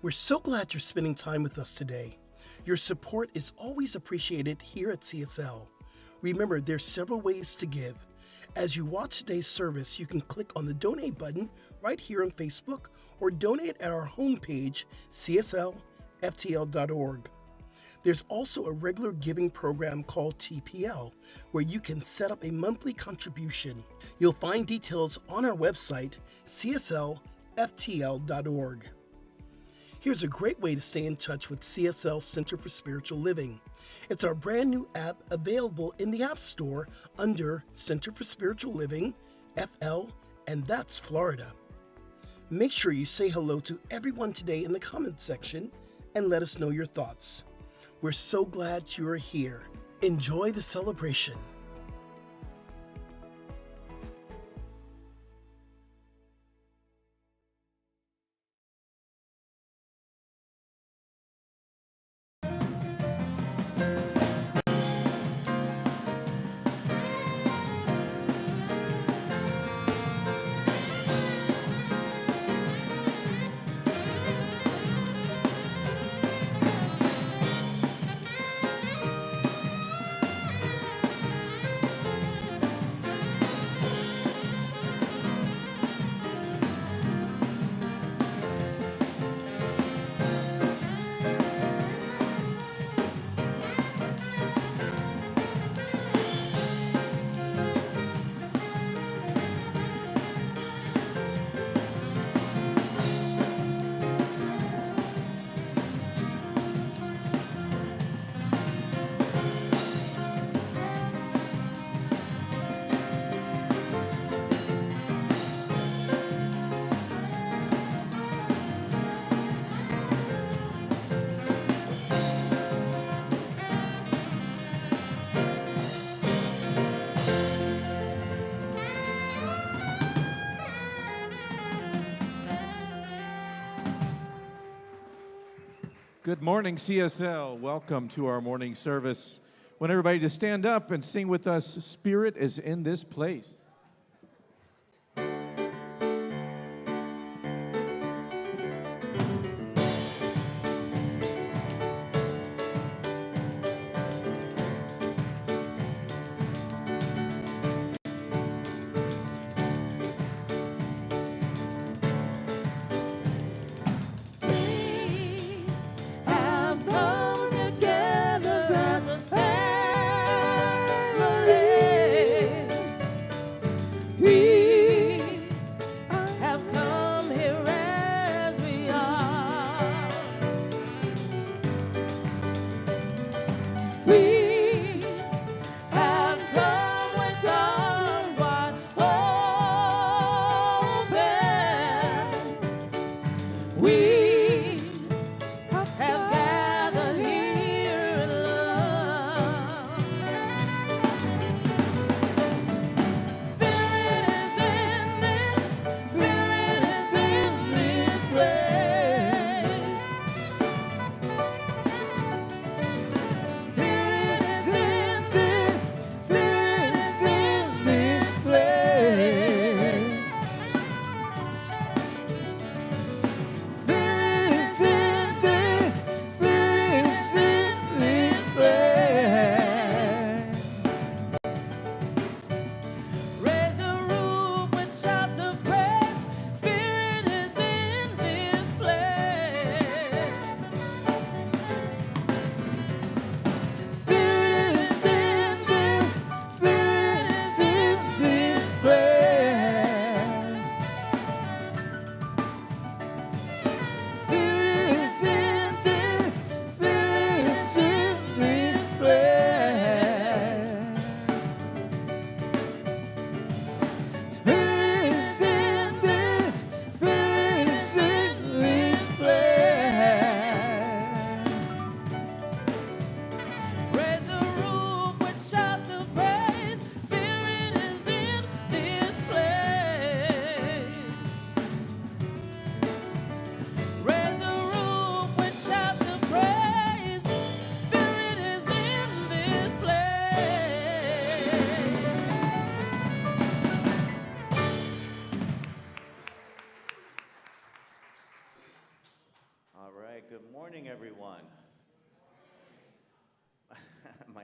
We're so glad you're spending time with us today. Your support is always appreciated here at CSL. Remember, there's several ways to give. As you watch today's service, you can click on the donate button right here on Facebook or donate at our homepage, cslftl.org. There's also a regular giving program called TPL, where you can set up a monthly contribution. You'll find details on our website, cslftl.org. Here's a great way to stay in touch with CSL Center for Spiritual Living. It's our brand new app available in the App Store under Center for Spiritual Living, FL, and that's Florida. Make sure you say hello to everyone today in the comment section and let us know your thoughts. We're so glad you're here. Enjoy the celebration. Good morning, CSL. Welcome to our morning service. I want everybody to stand up and sing with us, Spirit is in this place.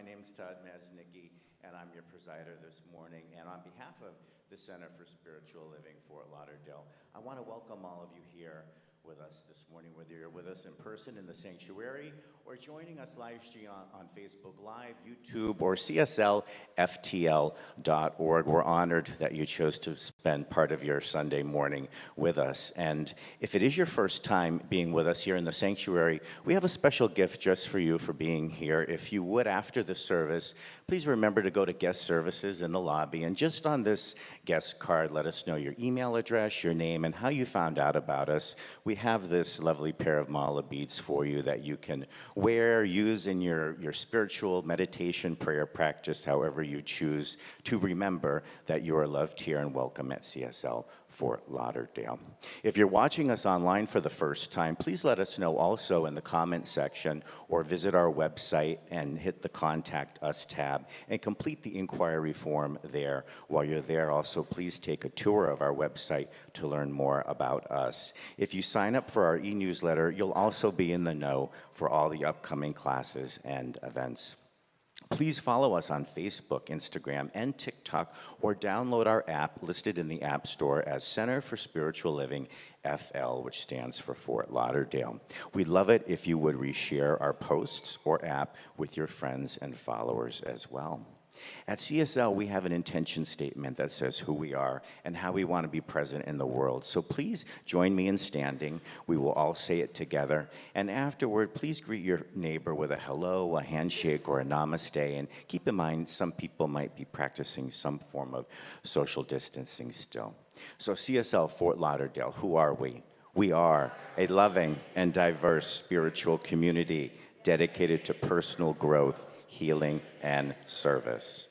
name's Todd Maznicki, and I'm your presider this morning. And on behalf of the Center for Spiritual Living, Fort Lauderdale, I want to welcome all of you here with us this morning, whether you're with us in person in the sanctuary or joining us live stream on Facebook Live, YouTube, or cslftl.org. We're honored that you chose to spend part of your Sunday morning with us. And if it is your first time being with us here in the sanctuary, we have a special gift just for you for being here. If you would, after the service, please remember to go to guest services in the lobby. And just on this guest card, let us know your email address, your name, and how you found out about us. We have this lovely pair of mala beads for you that you can wear, use in your spiritual meditation prayer practice, however you choose to remember that you are loved here and welcome at CSL Fort Lauderdale. If you're watching us online for the first time, please let us know also in the comment section or visit our website and hit the Contact Us tab and complete the inquiry form there. While you're there, also please take a tour of our website to learn more about us. If you sign up for our e-newsletter, you'll also be in the know for all the upcoming classes and events. Please follow us on Facebook, Instagram, and TikTok, or download our app listed in the App Store as Center for Spiritual Living FL, which stands for Fort Lauderdale. We'd love it if you would reshare our posts or app with your friends and followers as well. At CSL, we have an intention statement that says who we are and how we want to be present in the world. So please join me in standing. We will all say it together. And afterward, please greet your neighbor with a hello, a handshake, or a namaste. And keep in mind, some people might be practicing some form of social distancing still. So CSL Fort Lauderdale, who are we? We are a loving and diverse spiritual community dedicated to personal growth, healing, and service.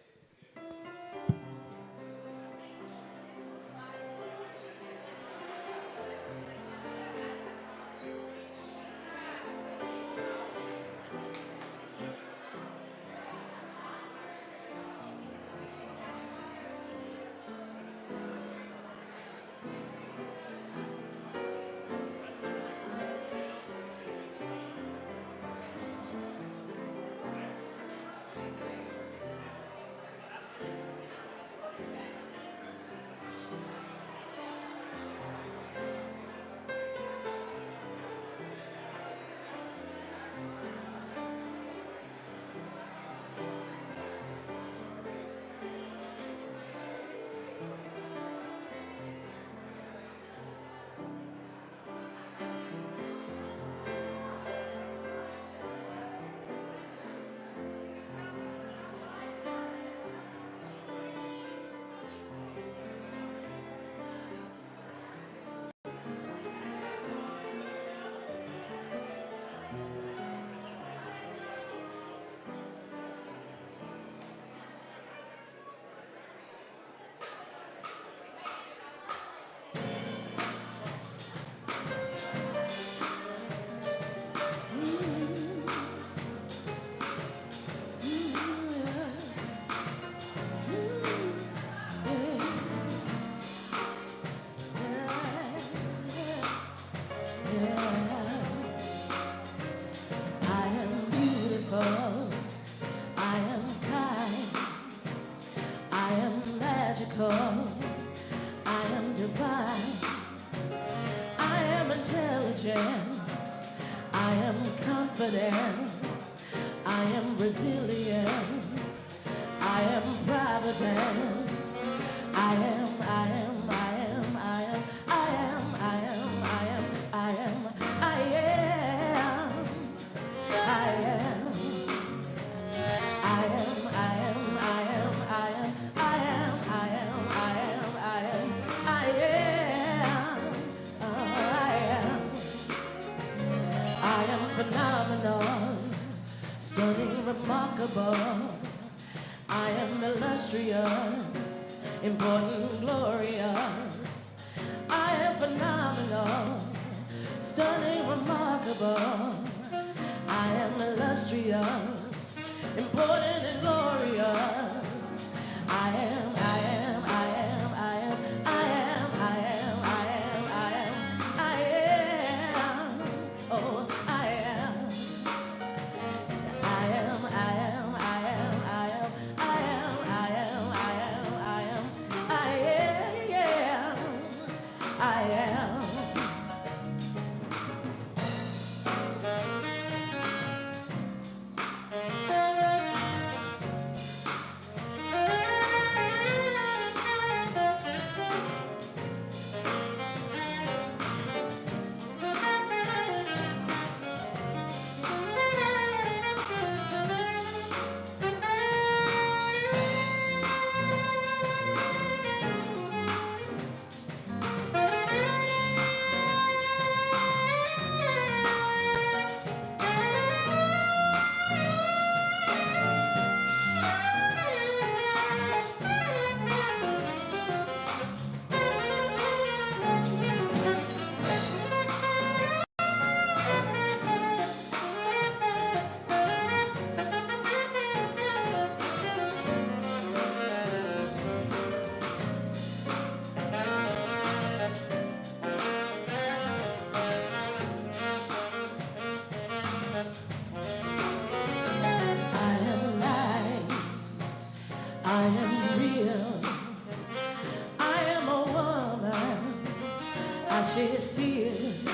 shed tears.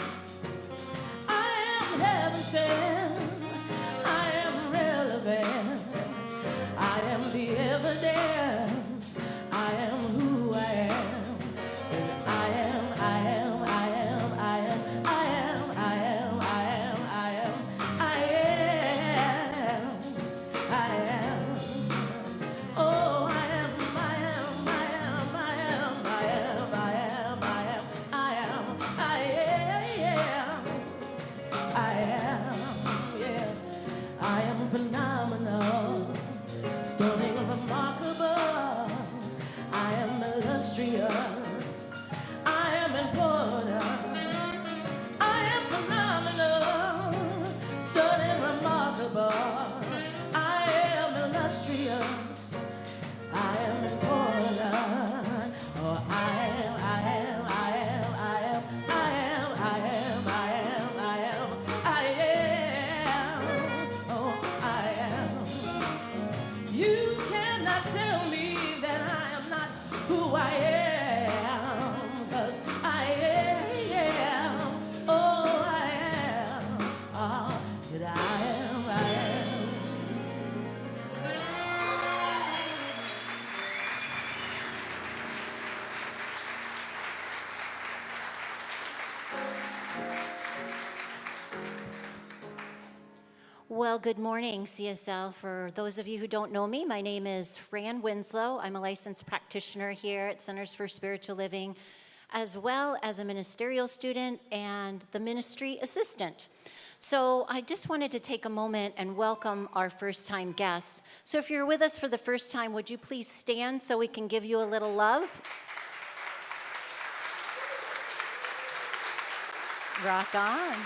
I am heaven sent. I am relevant. I am the evidence. I am who I am. Say I am, I am, I am, I am, I am, I am, I am, I am, I am, I am. Oh, I am, I am, I am, I am, I am, I am, I am, I am, I am, I am, yeah. I am phenomenal, stunning, remarkable. I am illustrious. I am important. I am phenomenal, stunning, remarkable. I am illustrious. I am important. Oh, I am, I am, I am, I am, I am, I am, I am, I am, I am. Oh, I am. You cannot tell me that I am not who I am, 'cause I am. Oh, I am. Said I am, I am. Well, good morning, CSL. For those of you who don't know me, my name is Fran Winslow. I'm a licensed practitioner here at Centers for Spiritual Living, as well as a ministerial student and the ministry assistant. So I just wanted to take a moment and welcome our first-time guests. So if you're with us for the first time, would you please stand so we can give you a little love? Rock on.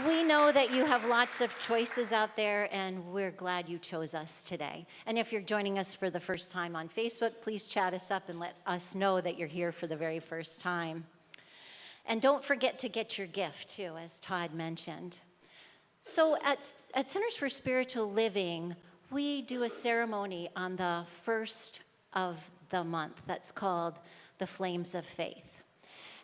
We know that you have lots of choices out there, and we're glad you chose us today. And if you're joining us for the first time on Facebook, please chat us up and let us know that you're here for the very first time. And don't forget to get your gift, too, as Todd mentioned. So at Centers for Spiritual Living, we do a ceremony on the first of the month that's called the Flames of Faith.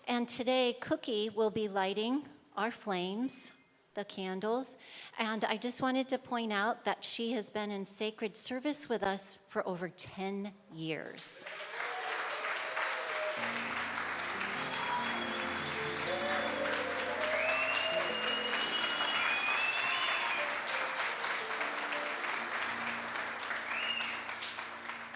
And today, Cookie will be lighting our flames, the candles, and I just wanted to point out that she has been in sacred service with us for over 10 years.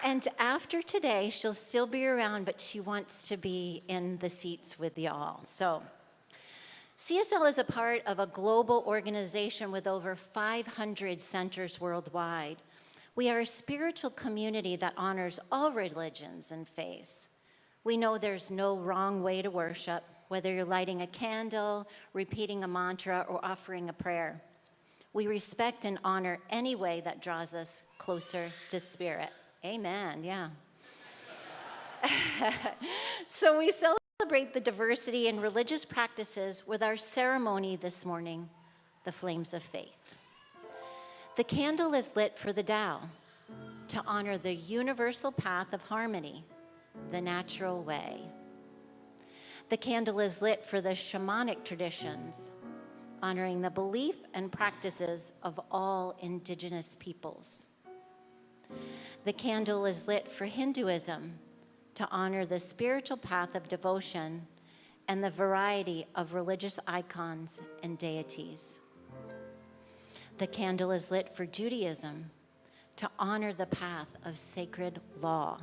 And after today, she'll still be around, but she wants to be in the seats with y'all. So CSL is a part of a global organization with over 500 centers worldwide. We are a spiritual community that honors all religions and faiths. We know there's no wrong way to worship, whether you're lighting a candle, repeating a mantra, or offering a prayer. We respect and honor any way that draws us closer to Spirit. Amen, yeah. So we celebrate the diversity in religious practices with our ceremony this morning, the Flames of Faith. The candle is lit for the Tao, to honor the universal path of harmony, the natural way. The candle is lit for the shamanic traditions, honoring the belief and practices of all indigenous peoples. The candle is lit for Hinduism, to honor the spiritual path of devotion and the variety of religious icons and deities. The candle is lit for Judaism, to honor the path of sacred law.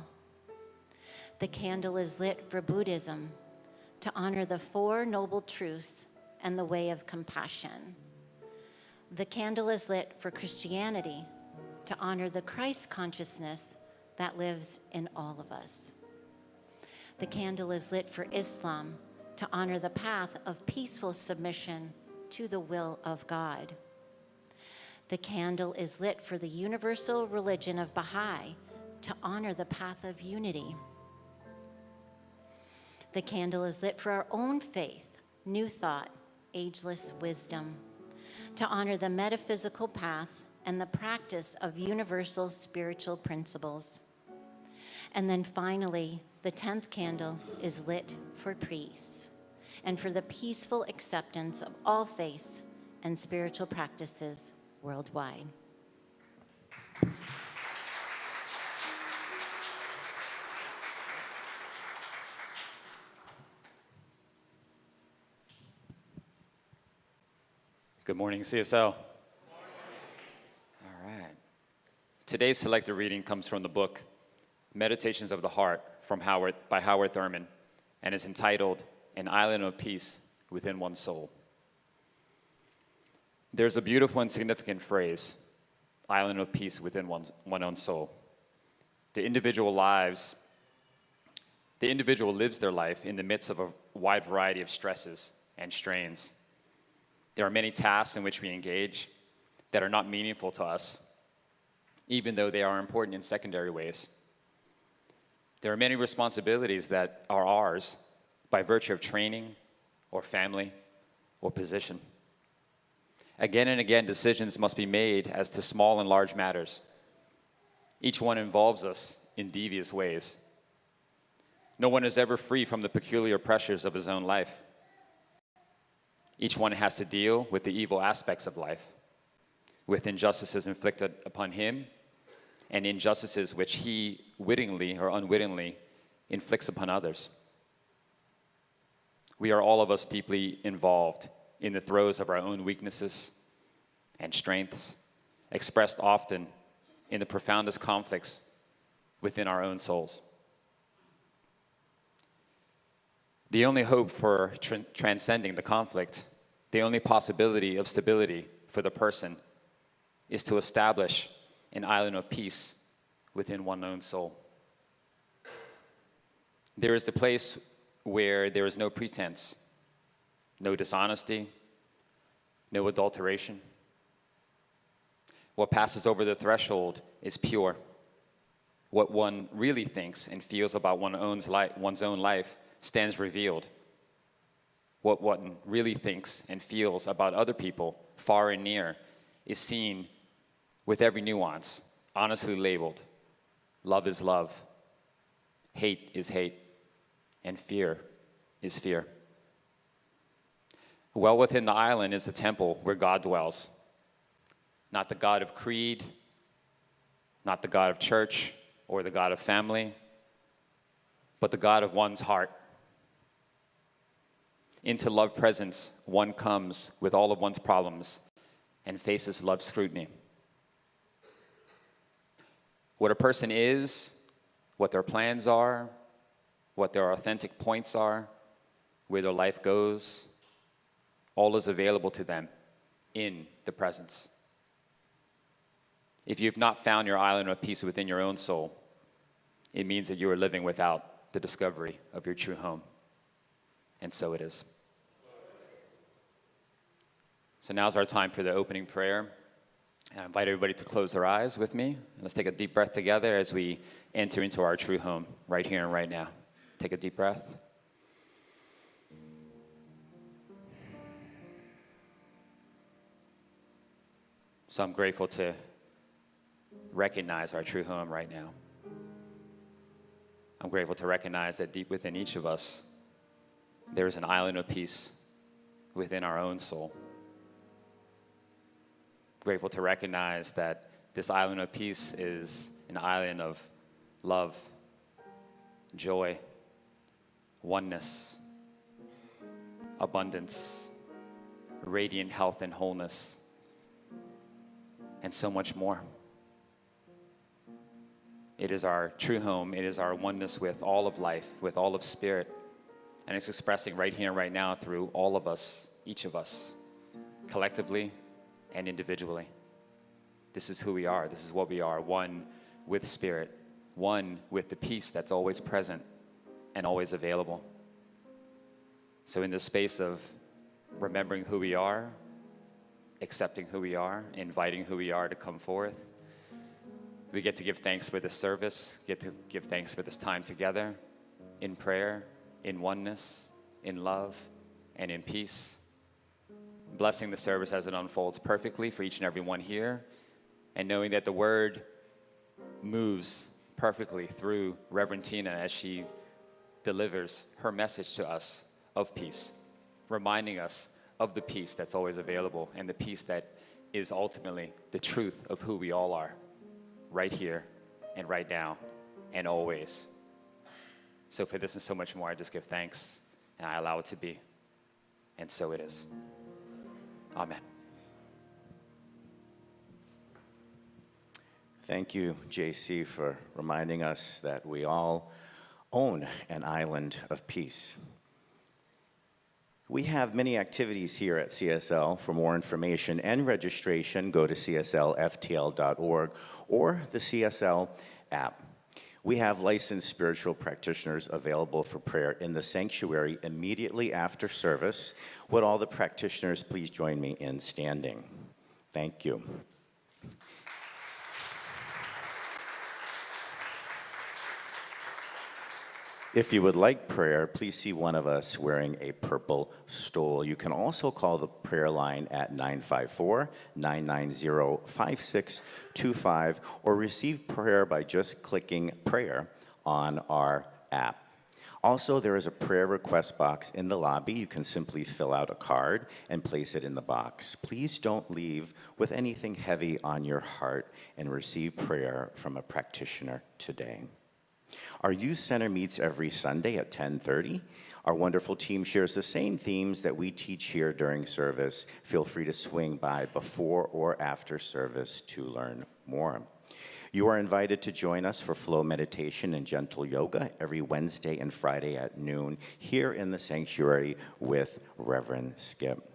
The candle is lit for Buddhism, to honor the Four Noble Truths and the way of compassion. The candle is lit for Christianity, to honor the Christ consciousness that lives in all of us. The candle is lit for Islam, to honor the path of peaceful submission to the will of God. The candle is lit for the universal religion of Baha'i, to honor the path of unity. The candle is lit for our own faith, New Thought, Ageless Wisdom, to honor the metaphysical path and the practice of universal spiritual principles. And then finally, the 10th candle is lit for peace and for the peaceful acceptance of all faiths and spiritual practices worldwide. Good morning, CSL. All right. Today's selected reading comes from the book Meditations of the Heart by Howard Thurman, and is entitled An Island of Peace Within One's Soul. There's a beautiful and significant phrase, island of peace within one's own soul. The individual lives The individual lives their life in the midst of a wide variety of stresses and strains. There are many tasks in which we engage that are not meaningful to us, even though they are important in secondary ways. There are many responsibilities that are ours by virtue of training or family or position. Again and again, decisions must be made as to small and large matters. Each one involves us in devious ways. No one is ever free from the peculiar pressures of his own life. Each one has to deal with the evil aspects of life, with injustices inflicted upon him and injustices which he wittingly or unwittingly inflicts upon others. We are all of us deeply involved in the throes of our own weaknesses and strengths, expressed often in the profoundest conflicts within our own souls. The only hope for transcending the conflict, the only possibility of stability for the person, is to establish an island of peace within one's own soul. There is the place where there is no pretense, no dishonesty, no adulteration. What passes over the threshold is pure. What one really thinks and feels about one's own life stands revealed. What one really thinks and feels about other people, far and near, is seen with every nuance, honestly labeled. Love is love, hate is hate, and fear is fear. Well within the island is the temple where God dwells. Not the God of creed, not the God of church or the God of family, but the God of one's heart. Into love presence, one comes with all of one's problems and faces love's scrutiny. What a person is, what their plans are, what their authentic points are, where their life goes, all is available to them in the presence. If you've not found your island of peace within your own soul, it means that you are living without the discovery of your true home. And so it is. So now's our time for the opening prayer. I invite everybody to close their eyes with me. Let's take a deep breath together as we enter into our true home right here and right now. Take a deep breath. So I'm grateful to recognize our true home right now. I'm grateful to recognize that deep within each of us, there is an island of peace within our own soul. Grateful to recognize that this island of peace is an island of love, joy, oneness, abundance, radiant health and wholeness, and so much more. It is our true home. It is our oneness with all of life, with all of spirit. And it's expressing right here and right now through all of us, each of us, collectively and individually. This is who we are. This is what we are, one with spirit, one with the peace that's always present and always available. So in the space of remembering who we are, accepting who we are, inviting who we are to come forth, we get to give thanks for this service, get to give thanks for this time together in prayer, in oneness, in love, and in peace. Blessing the service as it unfolds perfectly for each and every one here, and knowing that the word moves perfectly through Reverend Tina as she delivers her message to us of peace, reminding us of the peace that's always available and the peace that is ultimately the truth of who we all are, right here and right now and always. So for this and so much more, I just give thanks and I allow it to be. And so it is. Amen. Thank you, JC, for reminding us that we all own an island of peace. We have many activities here at CSL. For more information and registration, go to cslftl.org or the CSL app. We have licensed spiritual practitioners available for prayer in the sanctuary immediately after service. Would all the practitioners please join me in standing? Thank you. If you would like prayer, please see one of us wearing a purple stole. You can also call the prayer line at 954-990-5625 or receive prayer by just clicking prayer on our app. Also, there is a prayer request box in the lobby. You can simply fill out a card and place it in the box. Please don't leave with anything heavy on your heart and receive prayer from a practitioner today. Our youth center meets every Sunday at 10:30. Our wonderful team shares the same themes that we teach here during service. Feel free to swing by before or after service to learn more. You are invited to join us for flow meditation and gentle yoga every Wednesday and Friday at noon here in the sanctuary with Reverend Skip.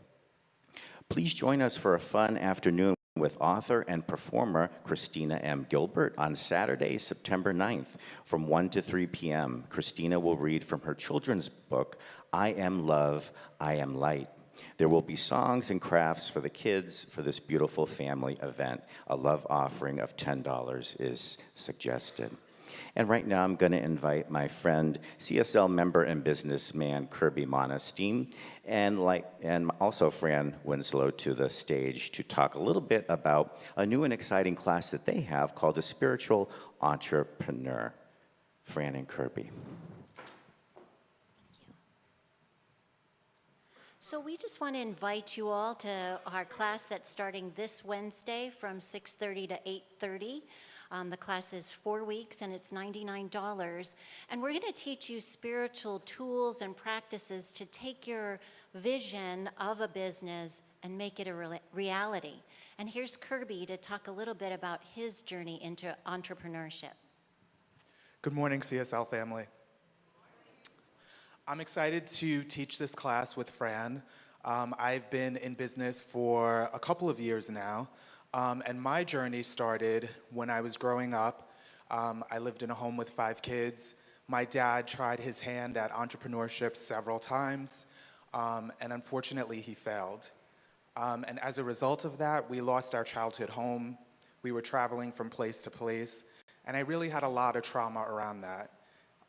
Please join us for a fun afternoon with author and performer Christina M. Gilbert on Saturday, September 9th from 1 to 3 p.m. Christina will read from her children's book, I Am Love, I Am Light. There will be songs and crafts for the kids for this beautiful family event. A love offering of $10 is suggested. And right now I'm going to invite my friend, CSL member and businessman Kirby Monestein, and also Fran Winslow to the stage to talk a little bit about a new and exciting class that they have called the Spiritual Entrepreneur. Fran and Kirby. So we just want to invite you all to our class that's starting this Wednesday from 6:30 to 8:30. The class is 4 weeks and it's $99. And we're going to teach you spiritual tools and practices to take your vision of a business and make it a reality. And here's Kirby to talk a little bit about his journey into entrepreneurship. Good morning, CSL family. I'm excited to teach this class with Fran. I've been in business for a couple of years now. And my journey started when I was growing up. I lived in a home with 5 kids. My dad tried his hand at entrepreneurship several times, and unfortunately he failed. And as a result of that, we lost our childhood home. We were traveling from place to place, and I really had a lot of trauma around that.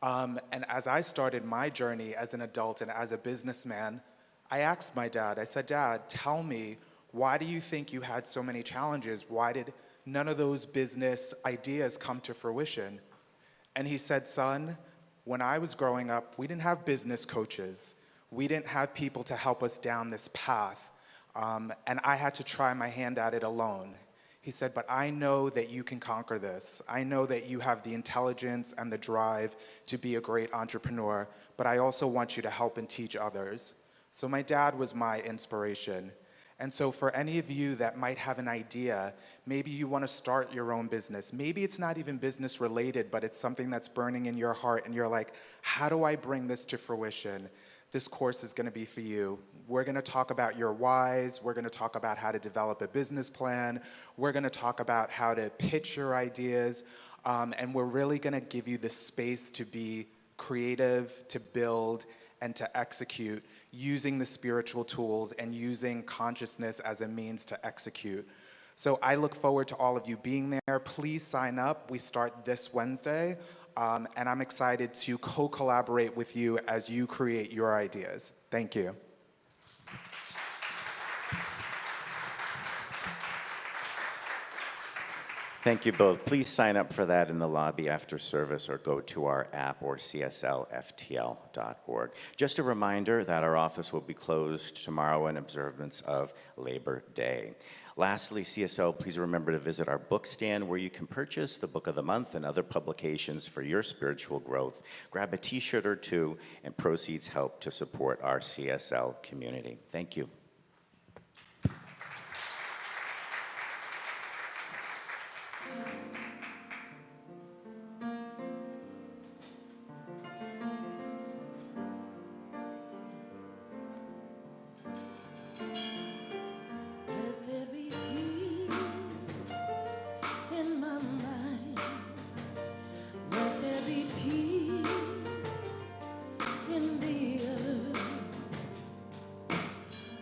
And as I started my journey as an adult and as a businessman, I asked my dad, I said, Dad, tell me, why do you think you had so many challenges? Why did none of those business ideas come to fruition? And he said, son, when I was growing up, we didn't have business coaches. We didn't have people to help us down this path. And I had to try my hand at it alone. He said, but I know that you can conquer this. I know that you have the intelligence and the drive to be a great entrepreneur, but I also want you to help and teach others. So my dad was my inspiration. And so for any of you that might have an idea, maybe you want to start your own business. Maybe it's not even business related, but it's something that's burning in your heart and you're like, how do I bring this to fruition? This course is going to be for you. We're going to talk about your whys. We're going to talk about how to develop a business plan. We're going to talk about how to pitch your ideas. And we're really going to give you the space to be creative, to build, and to execute using the spiritual tools and using consciousness as a means to execute. So I look forward to all of you being there. Please sign up. We start this Wednesday, and I'm excited to co-collaborate with you as you create your ideas. Thank you. Thank you both. Please sign up for that in the lobby after service or go to our app or cslftl.org. Just a reminder that our office will be closed tomorrow in observance of Labor Day. Lastly, CSL, please remember to visit our book stand where you can purchase the Book of the Month and other publications for your spiritual growth. Grab a t-shirt or two, and proceeds help to support our CSL community. Thank you. Let there be peace in my mind. Let there be peace in the earth.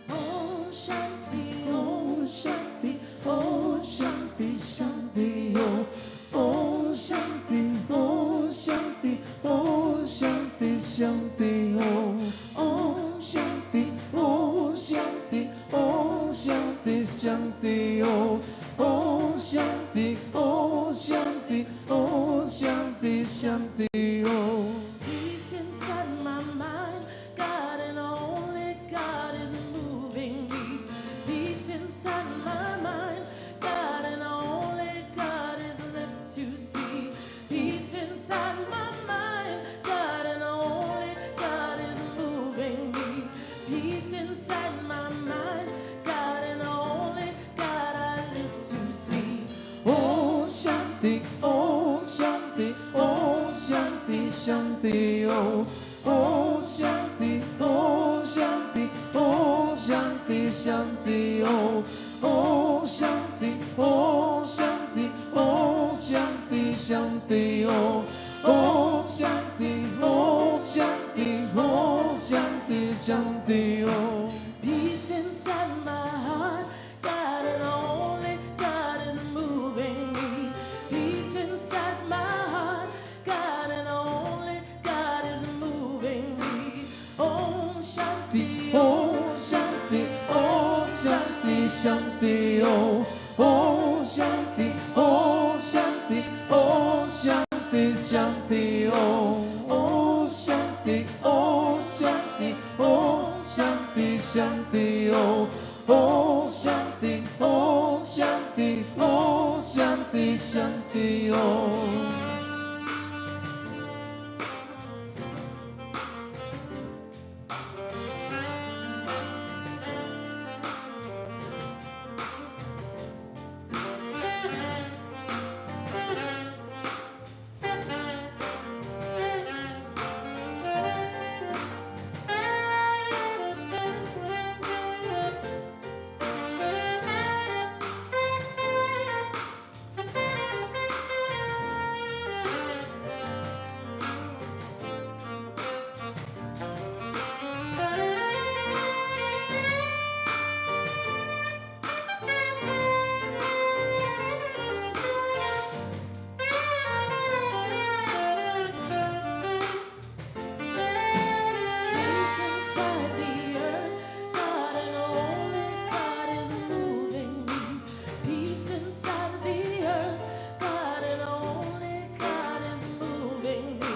Oh Shanti, oh Shanti, oh Shanti, Shanti, oh. Oh Shanti, oh Shanti, oh Shanti, Shanti, oh. Oh Shanti, oh Shanti, oh Shanti, Shanti, oh. Oh Shanti, oh Shanti, oh Shanti, Shanti, oh. Peace inside my mind, God and only God is moving me. Peace inside my mind, God and only God is left to see. Peace inside my mind, God and only God is moving me. Peace inside my mind, God and only God I live to see. Oh Shanti, oh Shanti, oh Shanti, Shanti, oh. Oh Shanti, oh Shanti, oh Shanti, Shanti, oh. Oh Shanti, oh Shanti, oh Shanti, Shanti, oh. Oh Shanti, oh Shanti, oh Shanti, Shanti, oh. Peace inside my heart, God and only God is moving me. Peace inside my heart, God and only God is moving me. Oh Shanti, oh Shanti, oh Shanti, Shanti, oh. Oh Shanti, oh Shanti, oh Shanti, Shanti, oh. Oh Shanti, oh Shanti, oh Shanti, Shanti, oh. Oh Shanti, oh Shanti, oh Shanti, Shanti, oh. Peace inside the earth, God and only God is moving me. Peace inside the earth, God and only God is moving me.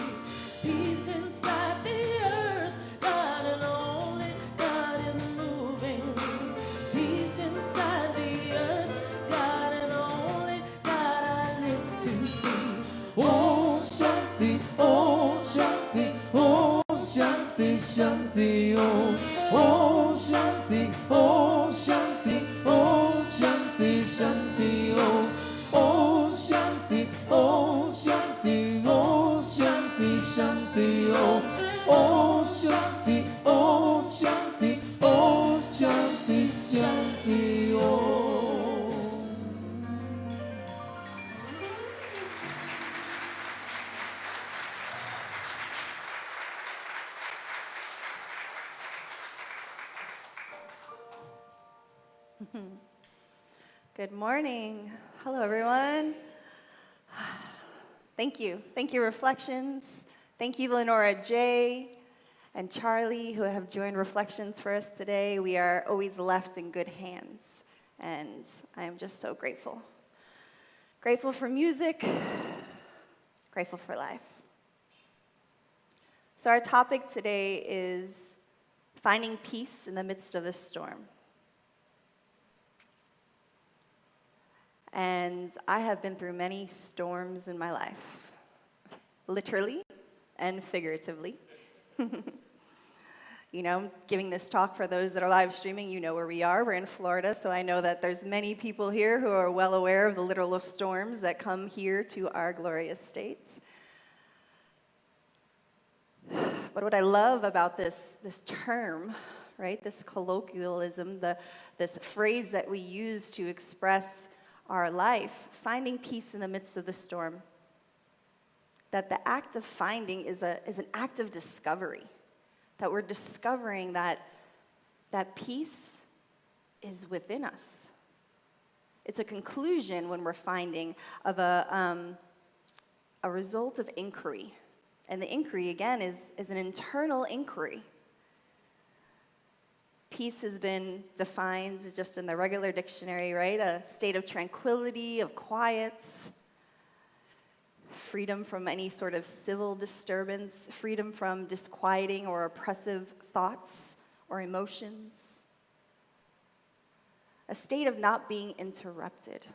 Peace inside the earth, God and only God is moving me. Peace inside the earth, God and only God I live to see. Oh Shanti, oh Shanti, oh Shanti, Shanti, oh. Oh Shanti, oh Shanti, oh Shanti, Shanti, oh. Oh Shanti, oh Shanti, oh Shanti, Shanti, oh. Oh Shanti, oh Shanti, oh Shanti, Shanti, oh. Good morning. Hello, everyone. Thank you. Thank you, Reflections. Thank you, Lenora J. and Charlie, who have joined Reflections for us today. We are always left in good hands, and I am just so grateful. Grateful for music, grateful for life. So our topic today is finding peace in the midst of the storm. And I have been through many storms in my life, literally and figuratively. You know, I'm giving this talk for those that are live streaming. You know where we are. We're in Florida, so I know that there's many people here who are well aware of the literal storms that come here to our glorious states. But what I love about this term, right, this colloquialism, this phrase that we use to express our life, finding peace in the midst of the storm, that the act of finding is an act of discovery, that we're discovering that peace is within us. It's a conclusion when we're finding of a result of inquiry. And the inquiry, again, is an internal inquiry. Peace has been defined as just in the regular dictionary, right? A state of tranquility, of quiet, freedom from any sort of civil disturbance, freedom from disquieting or oppressive thoughts or emotions. A state of not being interrupted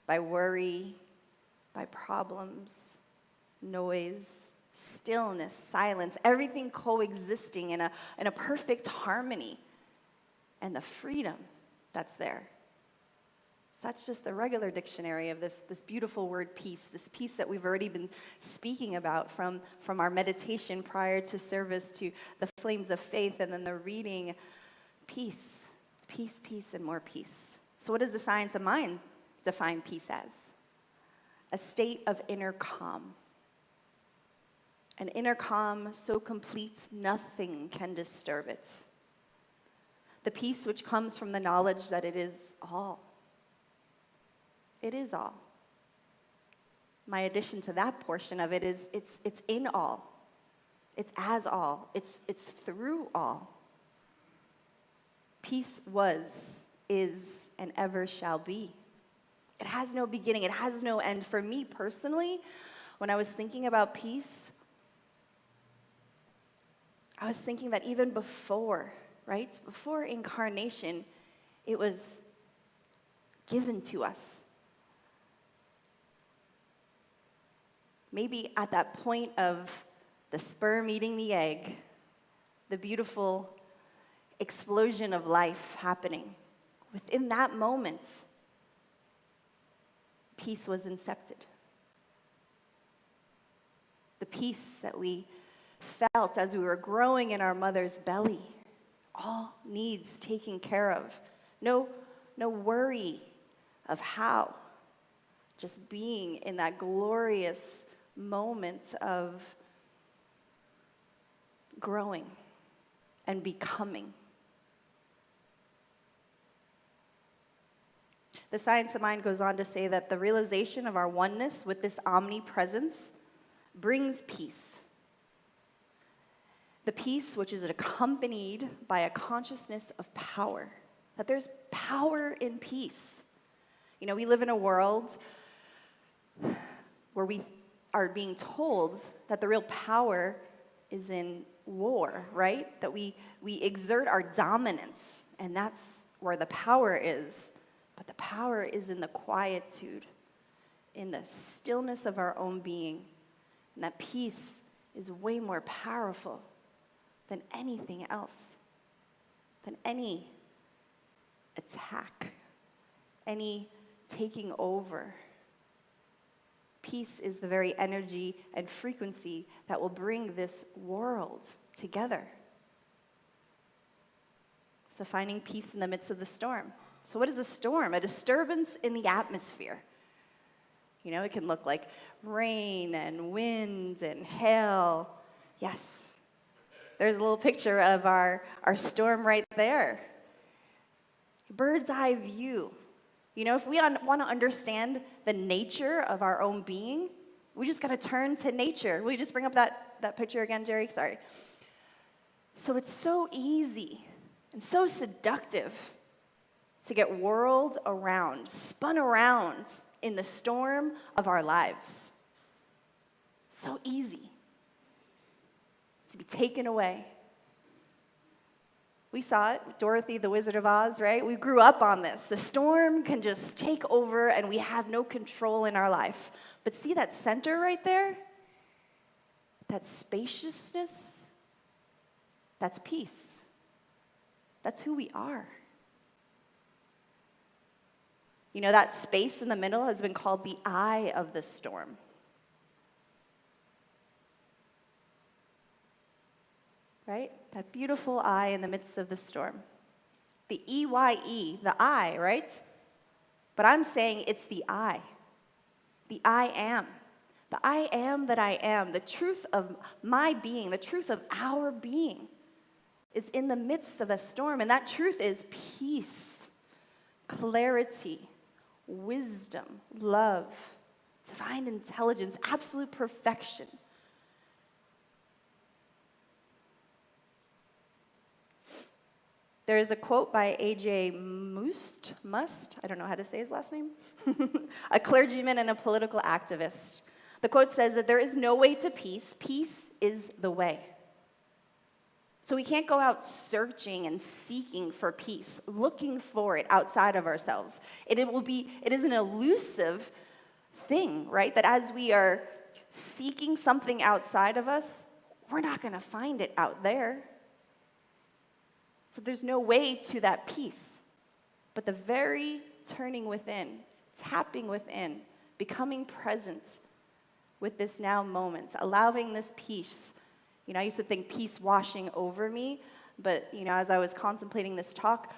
by worry, by problems, noise, stillness, silence, everything coexisting in a perfect harmony, and the freedom that's there. So that's just the regular dictionary of this beautiful word peace, this peace that we've already been speaking about from our meditation prior to service to the flames of faith, and then the reading. Peace, peace, peace, and more peace. So what does the science of mind define peace as? A state of inner calm. An inner calm so complete nothing can disturb it. The peace which comes from the knowledge that it is all. It is all. My addition to that portion of it is it's in all. It's as all. It's through all. Peace was, is, and ever shall be. It has no beginning. It has no end. For me personally, when I was thinking about peace, I was thinking that even before, right? Before incarnation, it was given to us. Maybe at that point of the sperm eating the egg, the beautiful explosion of life happening, within that moment, peace was incepted. The peace that we felt as we were growing in our mother's belly, all needs taken care of. No worry of how. Just being in that glorious moment of growing and becoming. The science of mind goes on to say that the realization of our oneness with this omnipresence brings peace. The peace which is accompanied by a consciousness of power, that there's power in peace. You know, we live in a world where we are being told that the real power is in war, right? That we exert our dominance, and that's where the power is. But the power is in the quietude, in the stillness of our own being. And that peace is way more powerful than anything else, than any attack, any taking over. Peace is the very energy and frequency that will bring this world together. So finding peace in the midst of the storm. So what is a storm? A disturbance in the atmosphere. You know, it can look like rain and wind and hail. Yes. There's a little picture of our storm right there. Bird's eye view. You know, if we want to understand the nature of our own being, we just got to turn to nature. Will you just bring up that picture again, Jerry? Sorry. So it's so easy and so seductive to get whirled around, spun around in the storm of our lives. So easy to be taken away. We saw it, Dorothy, the Wizard of Oz, right? We grew up on this. The storm can just take over and we have no control in our life. But see that center right there? That spaciousness? That's peace. That's who we are. You know, that space in the middle has been called the eye of the storm. Right? That beautiful eye in the midst of the storm. The E-Y-E, the I, right? But I'm saying it's the I. The I am. The I am that I am. The truth of my being, the truth of our being is in the midst of a storm. And that truth is peace, clarity, wisdom, love, divine intelligence, absolute perfection. There is a quote by A.J. Must, I don't know how to say his last name, a clergyman and a political activist. The quote says that there is no way to peace. Peace is the way. So we can't go out searching and seeking for peace, looking for it outside of ourselves. It is an elusive thing, right? That as we are seeking something outside of us, we're not going to find it out there. So there's no way to that peace. But the very turning within, tapping within, becoming present with this now moment, allowing this peace. You know, I used to think peace washing over me, but, you know, as I was contemplating this talk,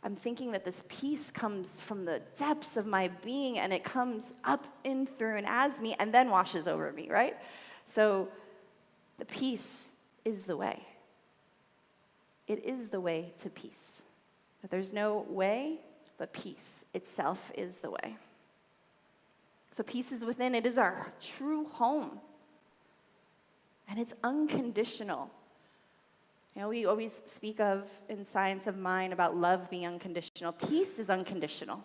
I'm thinking that this peace comes from the depths of my being, and it comes up, in, through, and as me, and then washes over me, right? So the peace is the way. It is the way to peace. That there's no way, but peace itself is the way. So peace is within. It is our true home. And it's unconditional. You know, we always speak of, in Science of Mind, about love being unconditional. Peace is unconditional.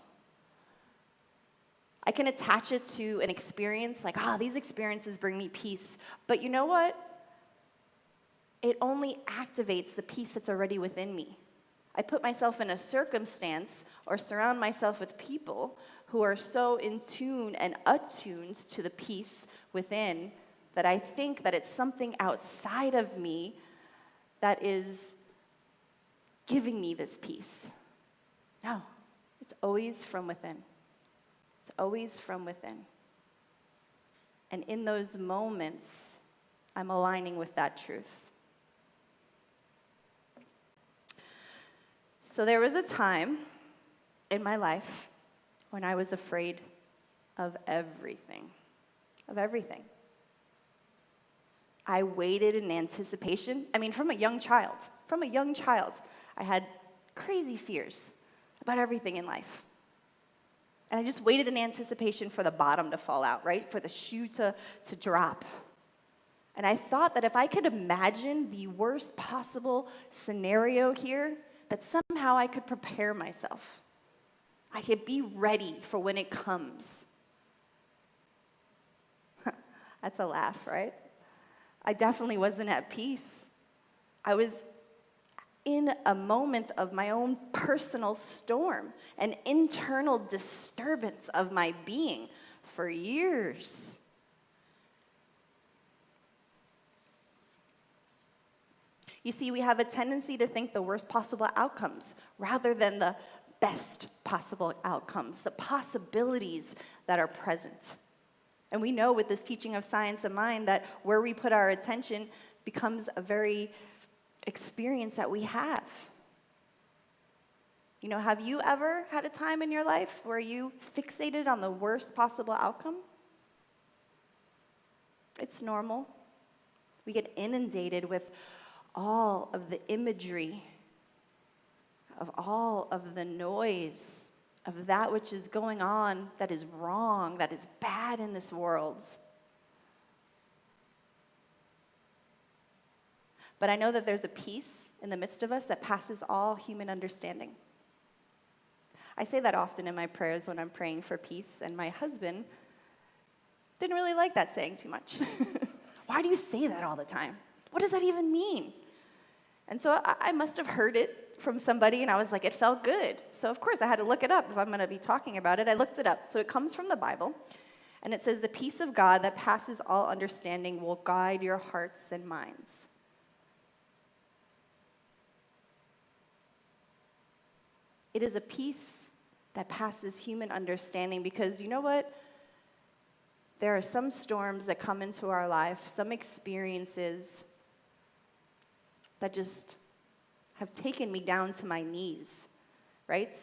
I can attach it to an experience, like, these experiences bring me peace. But you know what? It only activates the peace that's already within me. I put myself in a circumstance or surround myself with people who are so in tune and attuned to the peace within that I think that it's something outside of me that is giving me this peace. No, it's always from within. It's always from within. And in those moments, I'm aligning with that truth. So there was a time in my life when I was afraid of everything. Of everything. I waited in anticipation. I mean, from a young child, I had crazy fears about everything in life. And I just waited in anticipation for the bottom to fall out, right? For the shoe to drop. And I thought that if I could imagine the worst possible scenario here, that somehow I could prepare myself. I could be ready for when it comes. That's a laugh, right? I definitely wasn't at peace. I was in a moment of my own personal storm, an internal disturbance of my being for years. You see, we have a tendency to think the worst possible outcomes rather than the best possible outcomes, the possibilities that are present. And we know with this teaching of Science of Mind that where we put our attention becomes a very experience that we have. You know, have you ever had a time in your life where you fixated on the worst possible outcome? It's normal. We get inundated with all of the imagery, of all of the noise, of that which is going on that is wrong, that is bad in this world. But I know that there's a peace in the midst of us that passes all human understanding. I say that often in my prayers when I'm praying for peace, and my husband didn't really like that saying too much. Why do you say that all the time? What does that even mean? And so I must have heard it from somebody, and I was like, it felt good. So of course I had to look it up. If I'm going to be talking about it, I looked it up. So it comes from the Bible, and it says, the peace of God that passes all understanding will guide your hearts and minds. It is a peace that passes human understanding, because you know what? There are some storms that come into our life, some experiences that just have taken me down to my knees, right?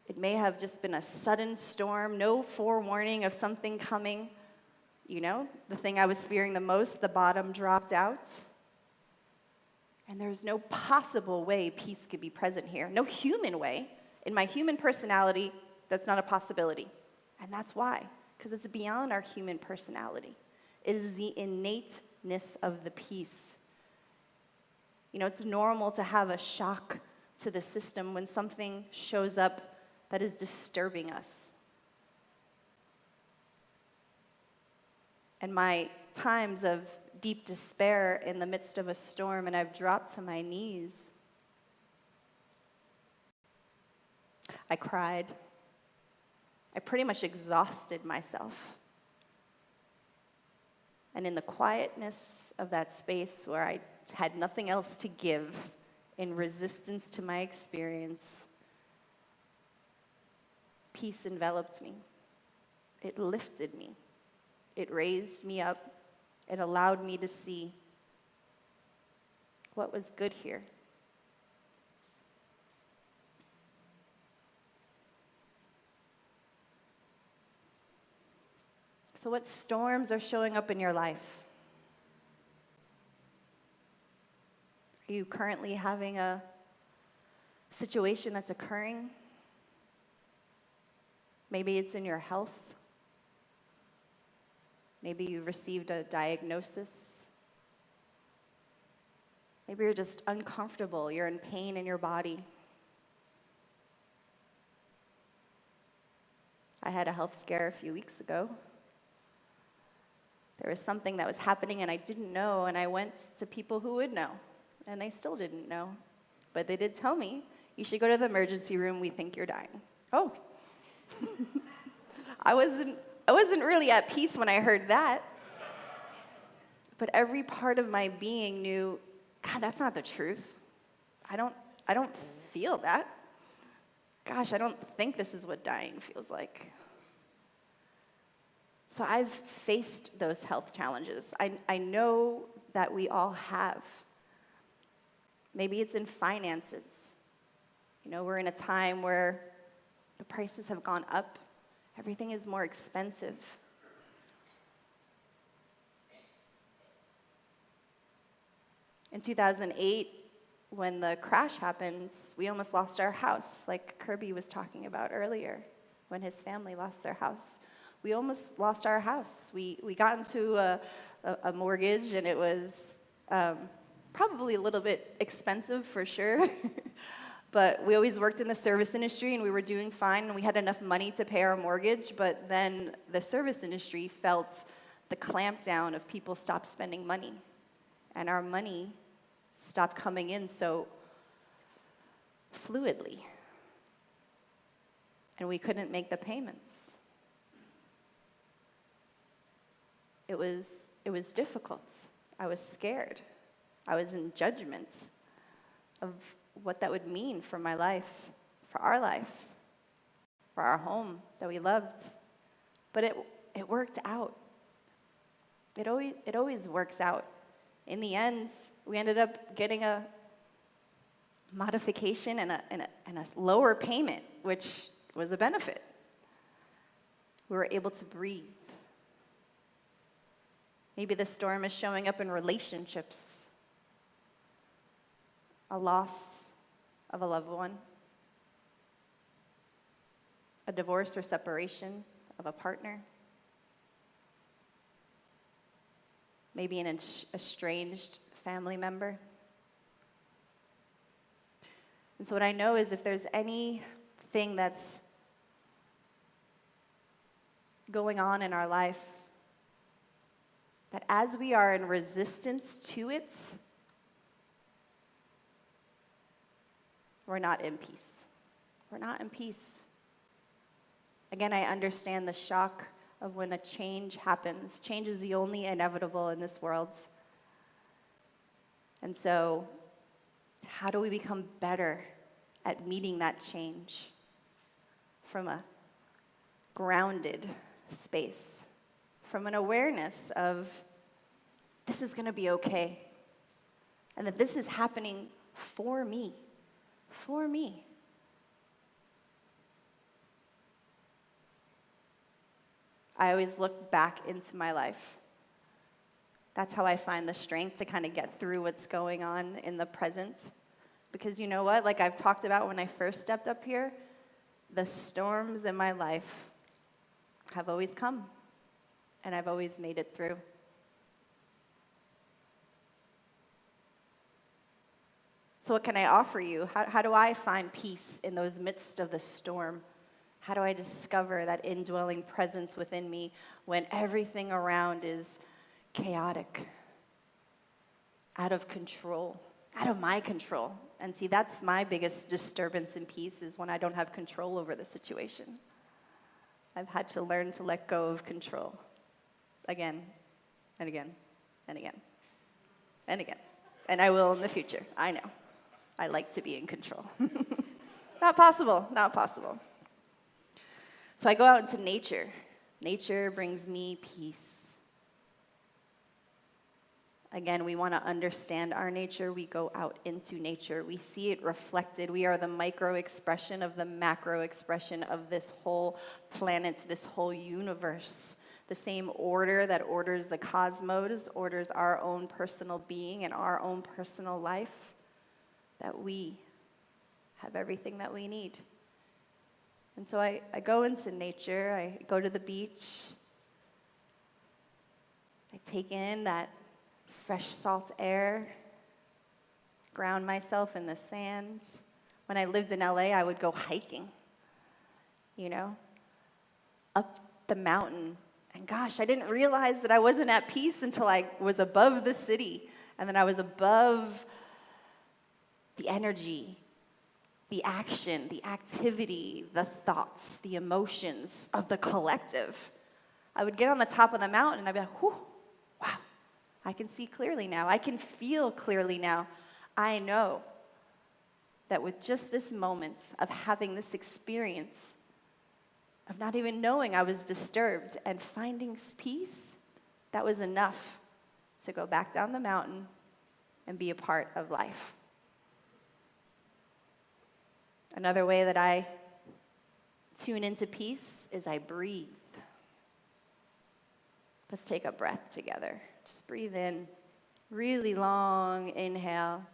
It may have just been a sudden storm, no forewarning of something coming. You know, the thing I was fearing the most, the bottom dropped out. And there's no possible way peace could be present here. No human way. In my human personality, that's not a possibility. And that's why, because it's beyond our human personality. It is the innateness of the peace. You know, it's normal to have a shock to the system when something shows up that is disturbing us. And my times of deep despair in the midst of a storm, and I've dropped to my knees, I cried. I pretty much exhausted myself. And in the quietness of that space where I had nothing else to give in resistance to my experience, peace enveloped me. It lifted me. It raised me up. It allowed me to see what was good here. So what storms are showing up in your life? Are you currently having a situation that's occurring? Maybe it's in your health. Maybe you received a diagnosis. Maybe you're just uncomfortable. You're in pain in your body. I had a health scare a few weeks ago. There was something that was happening and I didn't know, and I went to people who would know, and they still didn't know. But they did tell me, you should go to the emergency room, we think you're dying. Oh. I wasn't really at peace when I heard that. But every part of my being knew, God, that's not the truth. I don't feel that. Gosh, I don't think this is what dying feels like. So I've faced those health challenges. I know that we all have. Maybe it's in finances. You know, we're in a time where the prices have gone up. Everything is more expensive. In 2008, when the crash happens, we almost lost our house, like Kirby was talking about earlier, when his family lost their house. We almost lost our house. We got into a mortgage, and it was probably a little bit expensive for sure. But we always worked in the service industry, and we were doing fine, and we had enough money to pay our mortgage. But then the service industry felt the clamp down of people stopped spending money, and our money stopped coming in so fluidly, and we couldn't make the payments. It was difficult. I was scared. I was in judgment of what that would mean for my life, for our home that we loved. But it worked out. It always works out. In the end, we ended up getting a modification and a lower payment, which was a benefit. We were able to breathe. Maybe the storm is showing up in relationships. A loss of a loved one. A divorce or separation of a partner. Maybe an estranged family member. And so what I know is if there's anything that's going on in our life, that as we are in resistance to it, we're not in peace. We're not in peace. Again, I understand the shock of when a change happens. Change is the only inevitable in this world. And so, how do we become better at meeting that change from a grounded space, from an awareness of this is going to be okay, and that this is happening for me, for me. I always look back into my life. That's how I find the strength to kind of get through what's going on in the present. Because you know what? Like I've talked about when I first stepped up here, the storms in my life have always come, and I've always made it through. So what can I offer you? How do I find peace in those midst of the storm? How do I discover that indwelling presence within me when everything around is chaotic, out of control, out of my control? And see, that's my biggest disturbance in peace, is when I don't have control over the situation. I've had to learn to let go of control again and again and again and again. And I will in the future. I know. I like to be in control. Not possible, not possible. So I go out into nature. Nature brings me peace. Again, we want to understand our nature. We go out into nature. We see it reflected. We are the micro expression of the macro expression of this whole planet, this whole universe. The same order that orders the cosmos orders our own personal being and our own personal life, that we have everything that we need. And so I go into nature. I go to the beach. I take in that fresh salt air, ground myself in the sand. When I lived in LA, I would go hiking, up the mountain. And gosh, I didn't realize that I wasn't at peace until I was above the city. And then I was above the energy, the action, the activity, the thoughts, the emotions of the collective. I would get on the top of the mountain and I'd be like, whew, wow, I can see clearly now. I can feel clearly now. I know that with just this moment of having this experience, of not even knowing I was disturbed and finding peace, that was enough to go back down the mountain and be a part of life. Another way that I tune into peace is I breathe. Let's take a breath together. Just breathe in. Really long inhale.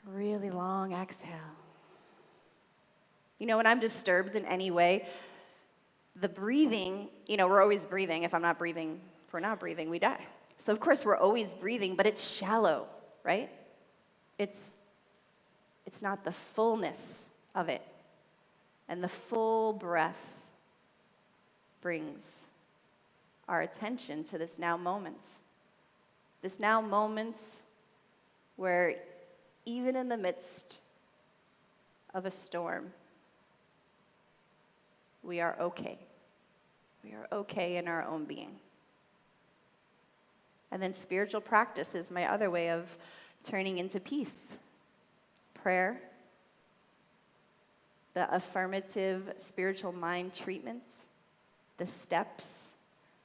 Really long exhale. When I'm disturbed in any way, the breathing, we're always breathing. If we're not breathing, we die. So of course we're always breathing, but it's shallow, right? It's not the fullness of it. And the full breath brings our attention to this now moments. This now moments where even in the midst of a storm, we are okay. We are okay in our own being. And then spiritual practice is my other way of turning into peace. Prayer, the affirmative spiritual mind treatments, the steps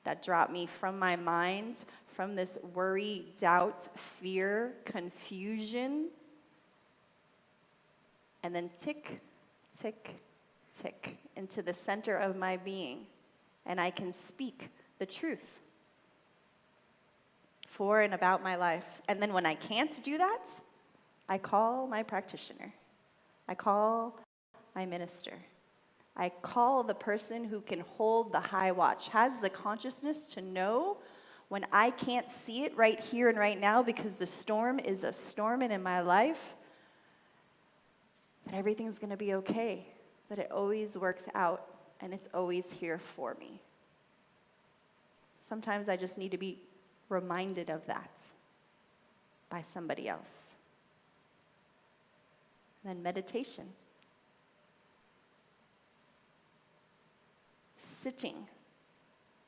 that drop me from my mind, from this worry, doubt, fear, confusion, and then tick, tick, tick into the center of my being, and I can speak the truth for and about my life. And then when I can't do that, I call my practitioner. I call my minister. I call the person who can hold the high watch, has the consciousness to know when I can't see it right here and right now because the storm is a storming in my life, that everything's going to be okay, that it always works out and it's always here for me. Sometimes I just need to be reminded of that by somebody else. And then meditation. Sitting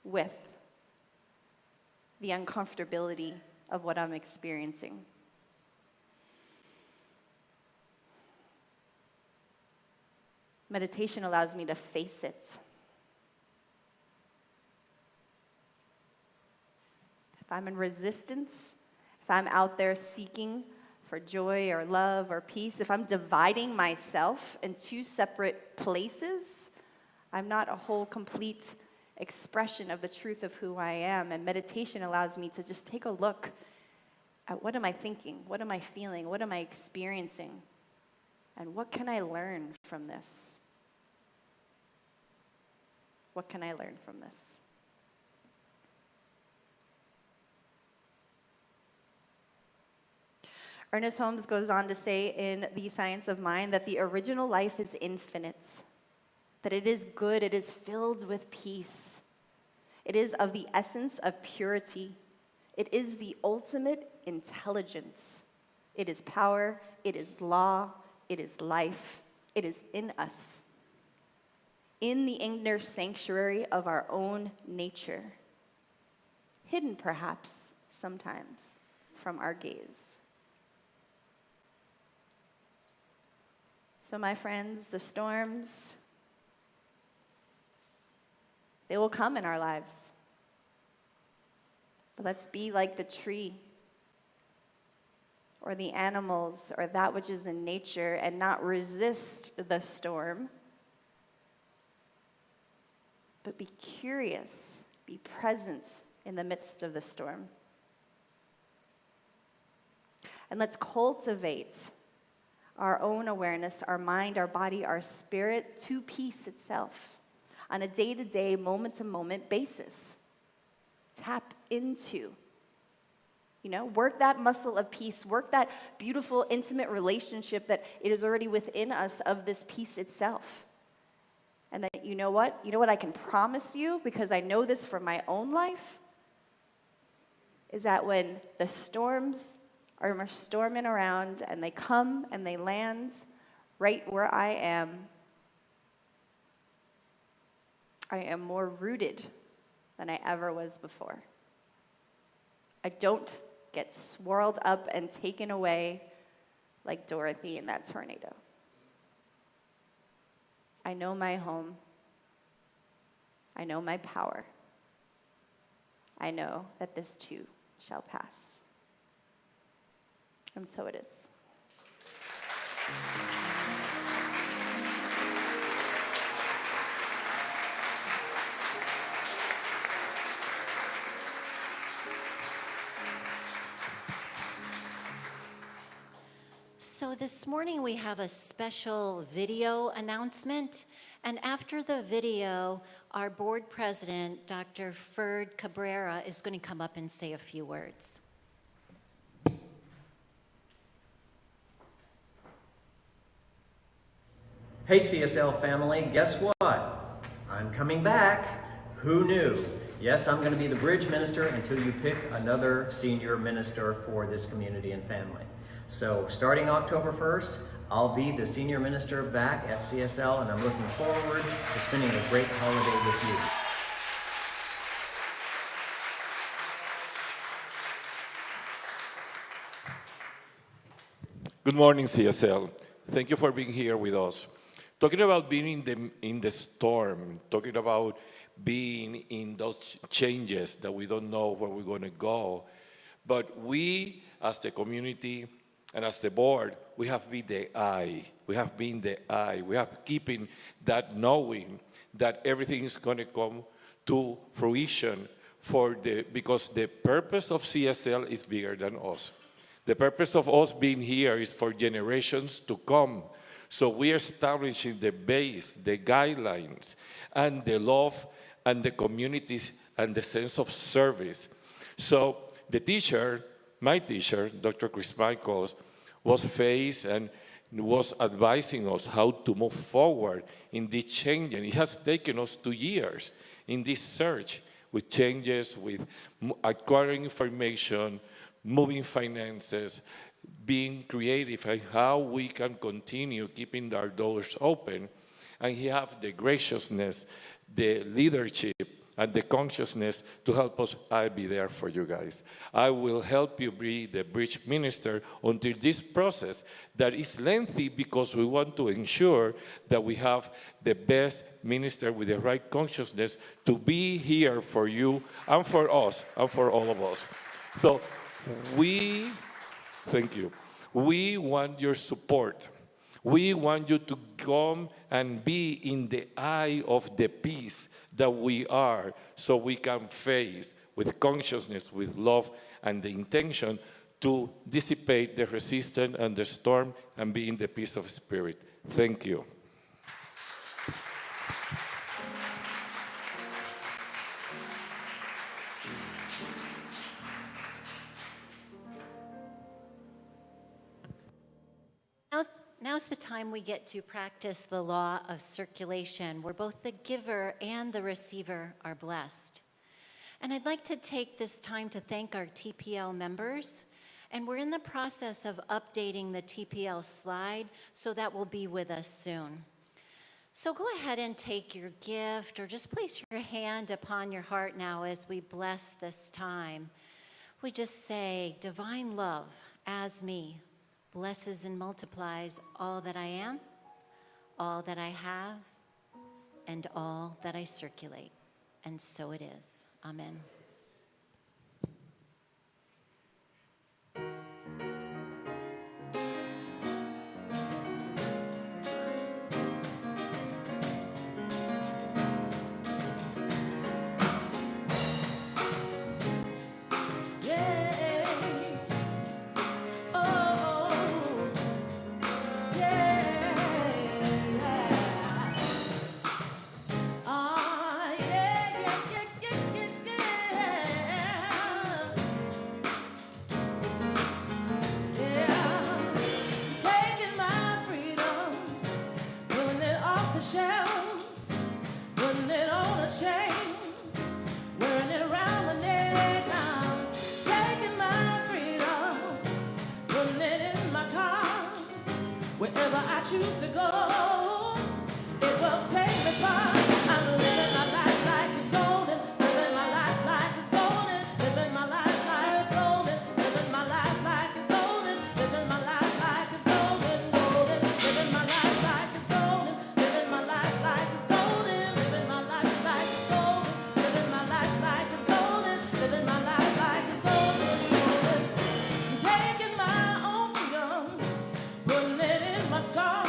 with the uncomfortability of what I'm experiencing. Meditation allows me to face it. If I'm in resistance, if I'm out there seeking for joy or love or peace, if I'm dividing myself in two separate places, I'm not a whole, complete expression of the truth of who I am. And meditation allows me to just take a look at what am I thinking, what am I feeling, what am I experiencing, and what can I learn from this? What can I learn from this? Ernest Holmes goes on to say in The Science of Mind that the original life is infinite, that it is good, it is filled with peace. It is of the essence of purity. It is the ultimate intelligence. It is power, it is law, it is life, it is in us, in the inner sanctuary of our own nature, hidden perhaps sometimes from our gaze. So my friends, the storms, they will come in our lives. But let's be like the tree or the animals or that which is in nature and not resist the storm, but be curious, be present in the midst of the storm. And let's cultivate our own awareness, our mind, our body, our spirit to peace itself on a day-to-day, moment-to-moment basis. Tap into, work that muscle of peace, work that beautiful, intimate relationship that it is already within us of this peace itself. And that you know what I can promise you, because I know this from my own life, is that when the storms are storming around and they come and they land right where I am more rooted than I ever was before. I don't get swirled up and taken away like Dorothy in that tornado. I know my home. I know my power. I know that this too shall pass. And so it is. So this morning we have a special video announcement, and after the video, our board president, Dr. Ferd Cabrera, is going to come up and say a few words. Hey CSL family, guess what? I'm coming back. Who knew? Yes, I'm going to be the bridge minister until you pick another senior minister for this community and family. So starting October 1st, I'll be the senior minister back at CSL, and I'm looking forward to spending a great holiday with you. Good morning, CSL. Thank you for being here with us. Talking about being in the storm, talking about being in those changes that we don't know where we're going to go. But we, as the community and as the board, we have been the eye. We have been the eye. We have keeping that knowing that everything is going to come to fruition because the purpose of CSL is bigger than us. The purpose of us being here is for generations to come. So we are establishing the base, the guidelines, and the love and the communities and the sense of service. So the teacher, my teacher, Dr. Chris Michaels, was faced and was advising us how to move forward in this change. And it has taken us 2 years in this search with changes, with acquiring information, moving finances, being creative, and how we can continue keeping our doors open. And he have the graciousness, the leadership, and the consciousness to help us. I'll be there for you guys. I will help you be the bridge minister until this process that is lengthy, because we want to ensure that we have the best minister with the right consciousness to be here for you and for us and for all of us. So thank you. We want your support. We want you to come and be in the eye of the peace that we are, so we can face with consciousness, with love, and the intention to dissipate the resistance and the storm and be in the peace of spirit. Thank you. Now's the time we get to practice the law of circulation, where both the giver and the receiver are blessed. And I'd like to take this time to thank our TPL members. And we're in the process of updating the TPL slide, so that will be with us soon. So go ahead and take your gift, or just place your hand upon your heart now as we bless this time. We just say, divine love as me blesses and multiplies all that I am, all that I have, and all that I circulate. And so it is. Amen. Wherever I choose to go, it will take me far. I'm living my life like it's golden, living my life like it's golden, living my life like it's golden, living my life like it's golden, living my life like it's golden, golden, living my life like it's golden, living my life like it's golden, living my life like it's golden, living my life like it's golden, living my life like it's golden, golden. I'm taking my own freedom, putting it in my song.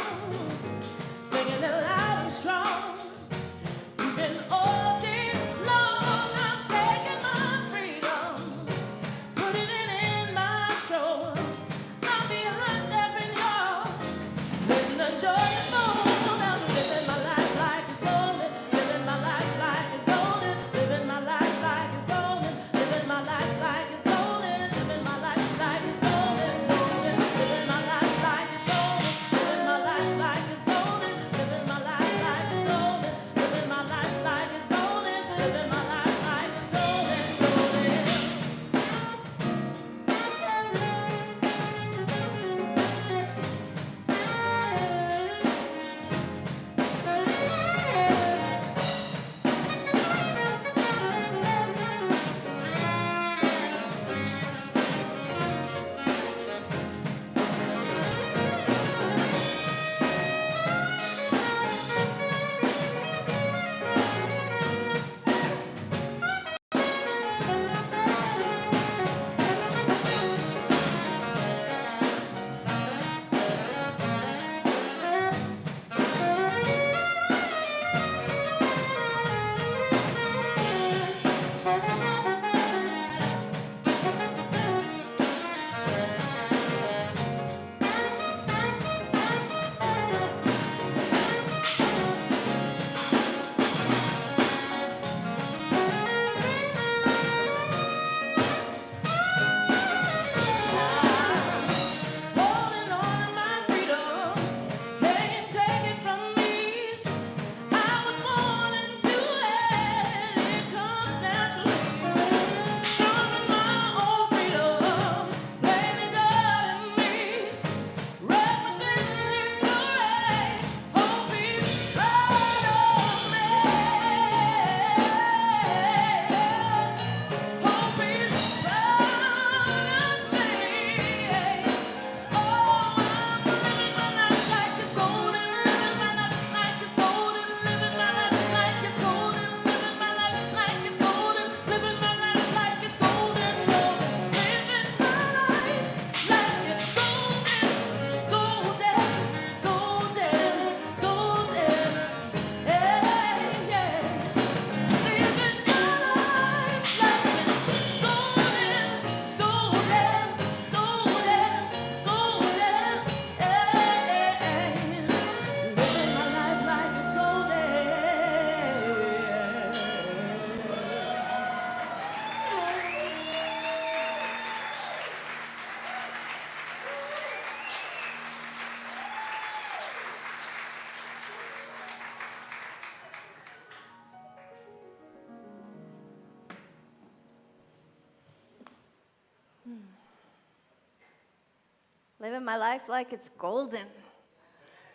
living my life like it's golden,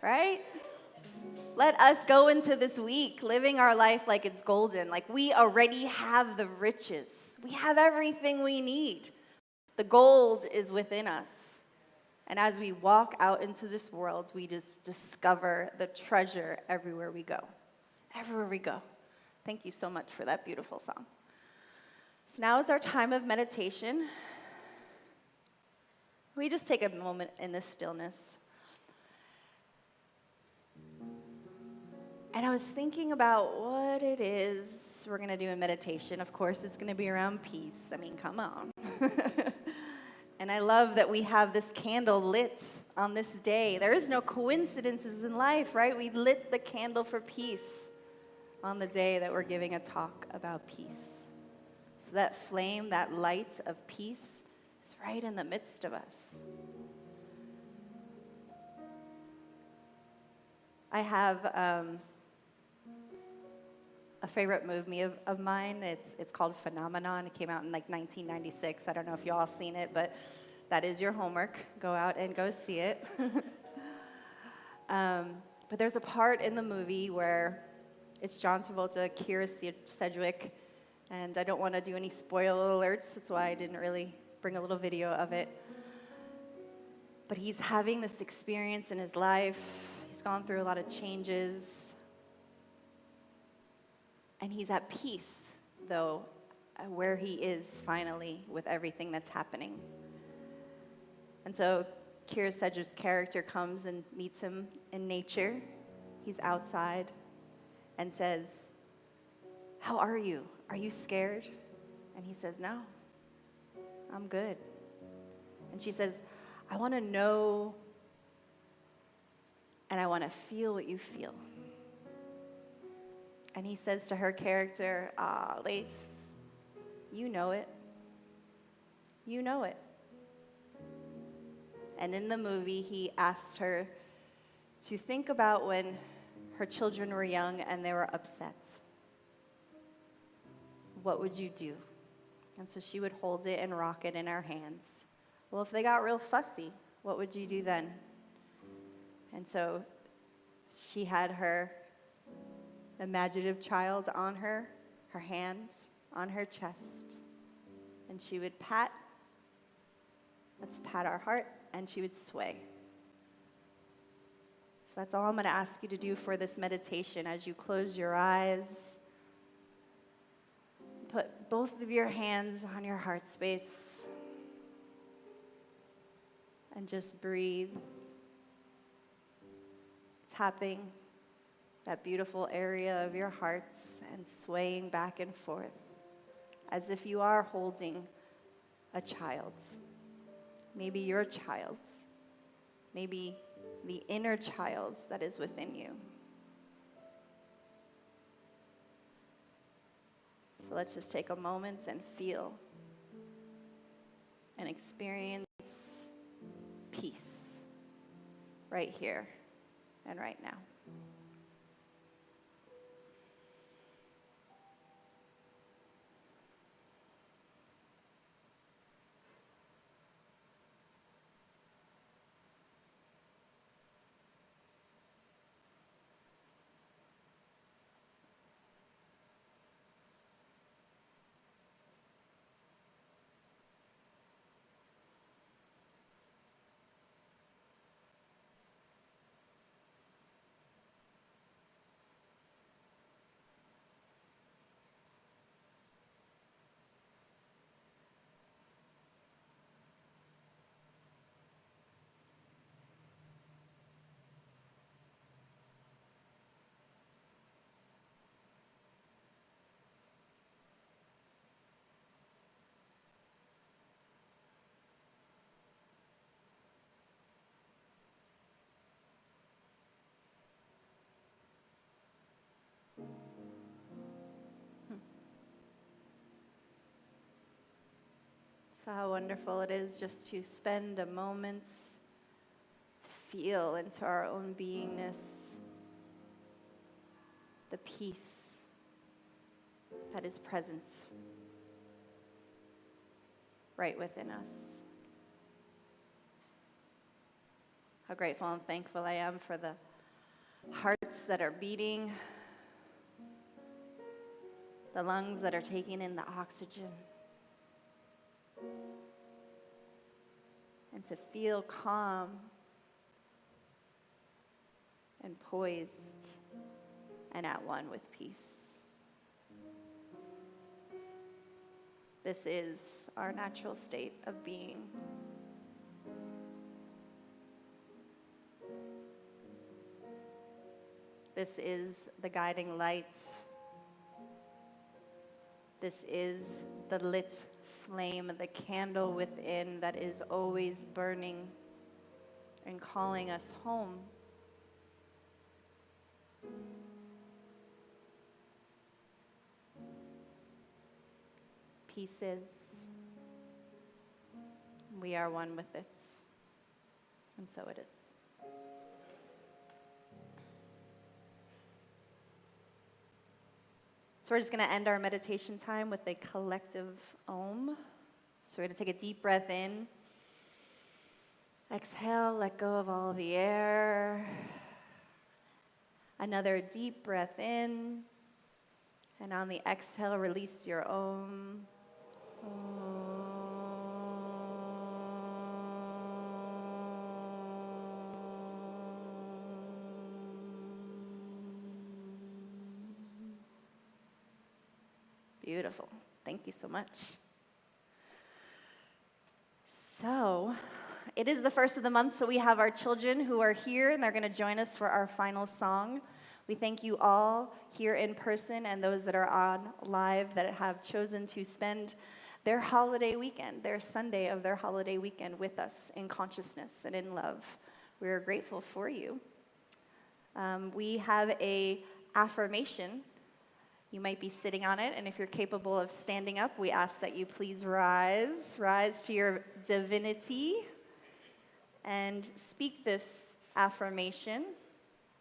right? Let us go into this week living our life like it's golden, like we already have the riches. We have everything we need. The gold is within us. And as we walk out into this world, we just discover the treasure everywhere we go. Everywhere we go. Thank you so much for that beautiful song. So now is our time of meditation. We just take a moment in this stillness. And I was thinking about what it is we're going to do in meditation. Of course, it's going to be around peace. I mean, come on. And I love that we have this candle lit on this day. There is no coincidences in life, right? We lit the candle for peace on the day that we're giving a talk about peace. So that flame, that light of peace is right in the midst of us. I have a favorite movie of mine. It's called Phenomenon. It came out in like 1996. I don't know if you all seen it, but that is your homework. Go out and go see it. But there's a part in the movie where it's John Travolta, Kira Sedgwick, and I don't want to do any spoiler alerts. That's why I didn't really bring a little video of it. But he's having this experience in his life. He's gone through a lot of changes. And he's at peace, though, where he is finally with everything that's happening. And so Kira Sedgwick's character comes and meets him in nature. He's outside and says, "How are you? Are you scared?" And he says, "No, I'm good." And she says, "I want to know and I want to feel what you feel." And he says to her character, Lace, you know it. You know it. And in the movie, he asked her to think about when her children were young and they were upset. What would you do? And so she would hold it and rock it in her hands. Well, if they got real fussy, what would you do then? And so she had her imaginative child on her hands, on her chest. And she would pat, let's pat our heart, and she would sway. So that's all I'm going to ask you to do for this meditation. As you close your eyes, put both of your hands on your heart space and just breathe, tapping that beautiful area of your hearts and swaying back and forth as if you are holding a child. Maybe your child. Maybe the inner child that is within you. So let's just take a moment and feel and experience peace right here and right now. So how wonderful it is just to spend a moment to feel into our own beingness the peace that is present right within us. how grateful and thankful I am for the hearts that are beating, the lungs that are taking in the oxygen, and to feel calm and poised and at one with peace. This is our natural state of being. This is the guiding lights. This is the lit flame, the candle within that is always burning and calling us home. Peace is. We are one with it. And so it is. So we're just going to end our meditation time with a collective Om. So we're going to take a deep breath in. Exhale, let go of all the air. Another deep breath in. And on the exhale, release your Om. Beautiful. Thank you so much. So, it is the first of the month, so we have our children who are here, and they're going to join us for our final song. We thank you all here in person and those that are on live that have chosen to spend their holiday weekend, their Sunday of their holiday weekend with us in consciousness and in love. We are grateful for you. We have a affirmation. You might be sitting on it, and if you're capable of standing up, we ask that you please rise. Rise to your divinity and speak this affirmation.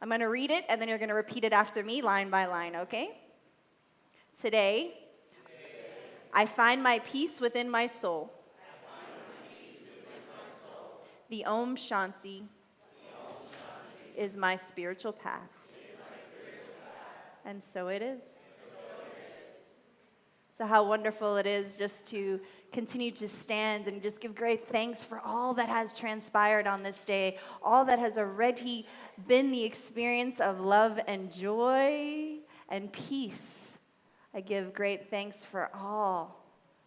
I'm going to read it, and then you're going to repeat it after me, line by line, okay? Today, I find my peace within my soul. The Om Shanti is my spiritual path. And so it is. So how wonderful it is just to continue to stand and just give great thanks for all that has transpired on this day, all that has already been the experience of love and joy and peace. I give great thanks for all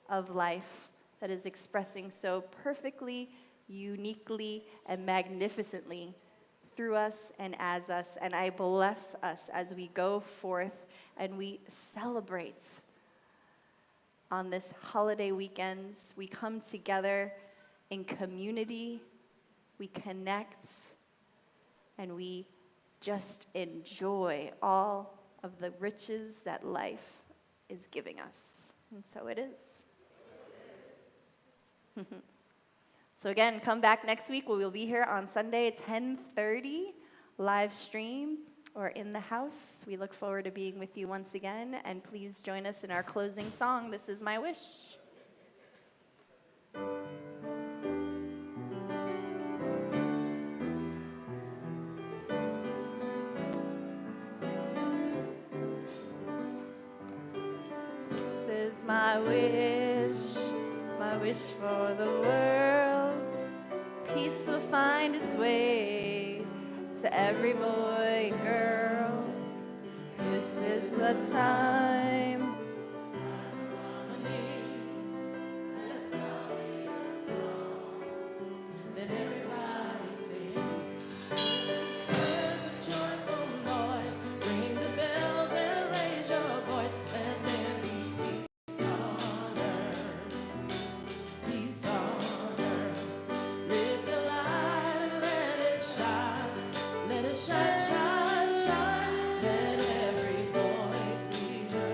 of life that is expressing so perfectly, uniquely, and magnificently through us and as us. And I bless us as we go forth and we celebrate. On this holiday weekends, we come together in community, we connect, and we just enjoy all of the riches that life is giving us. And so it is. So again, come back next week. We will be here on Sunday at 10:30, live stream or in the house. We look forward to being with you once again, and please join us in our closing song, This Is My Wish. This is my wish for the world. Peace will find its way to every boy and girl. This is the time. Let everybody sing. There's a joyful noise. Ring the bells and raise your voice. Let there be peace on earth. Peace on earth. Live your life, let it shine. Let it shine, shine, shine. Let every voice be heard.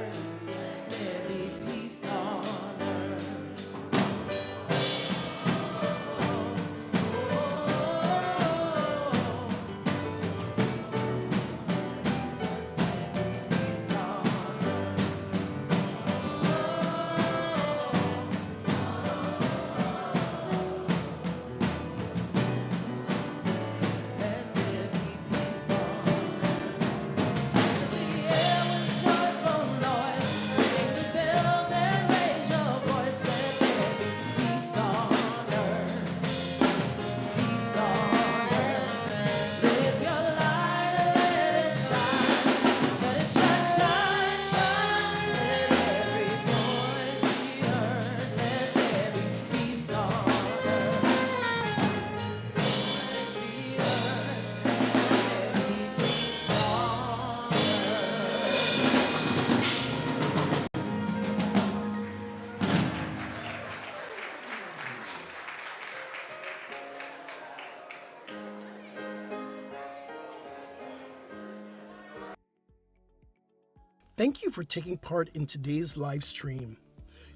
Thank you for taking part in today's live stream.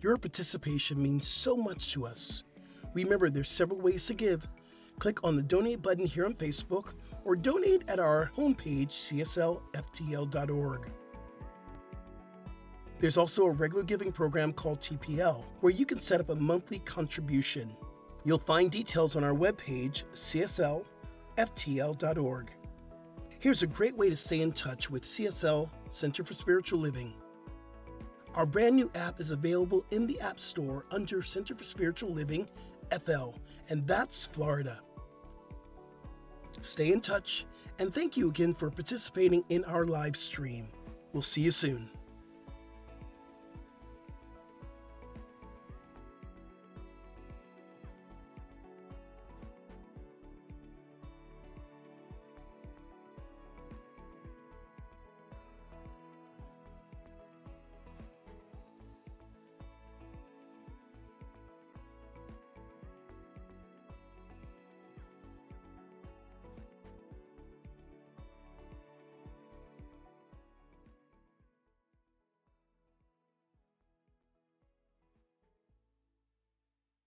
Your participation means so much to us. Remember, there's several ways to give. Click on the donate button here on Facebook or donate at our homepage, cslftl.org. There's also a regular giving program called TPL, where you can set up a monthly contribution. You'll find details on our webpage, cslftl.org. Here's a great way to stay in touch with CSL Center for Spiritual Living. Our brand new app is available in the App Store under Center for Spiritual Living, FL, and that's Florida. Stay in touch, and thank you again for participating in our live stream. We'll see you soon.